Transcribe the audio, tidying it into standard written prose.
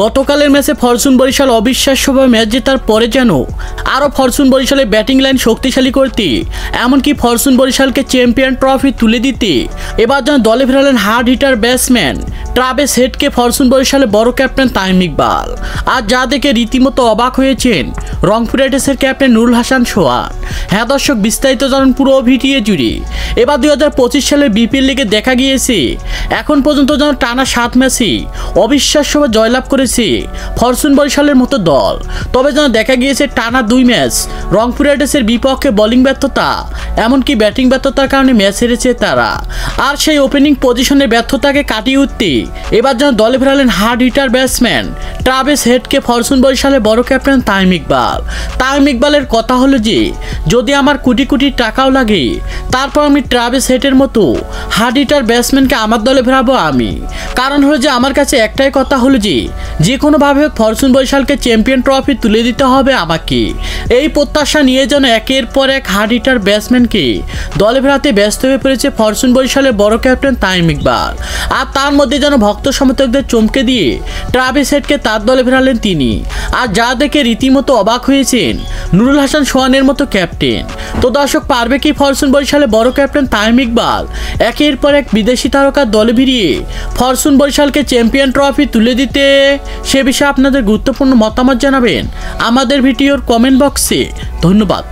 গতকালের ম্যাচে Fortune Barishal অবিশ্বাস্যভাবে match জেতার পরে যেন আরও ফরচুন বরিশালের ব্যাটিং লাইন শক্তিশালী করতে, এমনকি ফরচুন বরিশালকে চ্যাম্পিয়ন ট্রফি তুলে দিতে এবার যেন দলে ফেরালেন হার্ড হিটার ব্যাটসম্যান ট্রাভিস হেডকে ফরচুন বরিশালের বড় ক্যাপ্টেন তামিম ইকবাল। আর যা দেখে রীতিমতো অবাক হয়েছেন রংপুর রাইডার্সের ক্যাপ্টেন নুরুল হাসান সোহান। হ্যাঁ দর্শক, বিস্তারিত জানুন পুরো ভিডিও জুড়ে। এবার 2025 সালের বিপিএল লিগে দেখা গিয়েছে এখন পর্যন্ত যেন টানা 7 ম্যাচে অবিশ্বাস্যভাবে জয়লাভ করেছে ফরচুন বরিশালের মতো দল। তবে যেন দেখা গিয়েছে টানা 2 ম্যাচ রংপুর রাইডার্সের বিপক্ষে বোলিং ব্যর্থতা, এমনকি ব্যাটিং ব্যর্থতার কারণে ম্যাচ হেরেছে তারা। আর সেই ওপেনিং পজিশনের ব্যর্থতাকে কাটিয়ে উঠতে এবার যেন দলে ফেরালেন হার্ড হিটার ব্যাটসম্যান ট্রাভিস হেডকে ফরচুন বরিশালের বড় ক্যাপ্টেন তামিম ইকবাল। তামিম ইকবালের কথা হলো যে যদি আমার কোটি কোটি টাকাও লাগে তারপর আমি ট্রাভিস হেডের মতো হার্ড হিটার ব্যাটসম্যানকে আমার দলে ফেরাবো আমি। কারণ হলো যে আমার কাছে একটাই কথা হলো যে কোনোভাবে ফরচুন বরিশালকে চ্যাম্পিয়ন ট্রফি তুলে দিতে হবে আমাকে। এই প্রত্যাশা নিয়ে যেন একের পর এক হার্ড হিটার ব্যাটসম্যানকে দলে ফেরাতে ব্যস্ত হয়ে পড়েছে ফরচুন বরিশালের বড় ক্যাপ্টেন তামিম ইকবাল। আর তার মধ্যে যেন ভক্ত সমর্থকদের চমকে দিয়ে ট্রাভিস হেডকে তার দলে ফেরালেন তিনি। আর যা দেখে রীতিমতো অবাক হয়েছেন নুরুল হাসান সোহানের মতো ক্যাপ্টেন। তো দর্শক, পারবে কি ফরচুন বরিশালের বড় ক্যাপ্টেন তামিম ইকবাল একের পর এক বিদেশি তারকার দলে ভিড়িয়ে ফরচুন বরিশালকে চ্যাম্পিয়ন ট্রফি তুলে দিতে? সে বিষয়ে আপনাদের গুরুত্বপূর্ণ মতামত জানাবেন আমাদের ভিডিওর কমেন্ট বক্সে। ধন্যবাদ।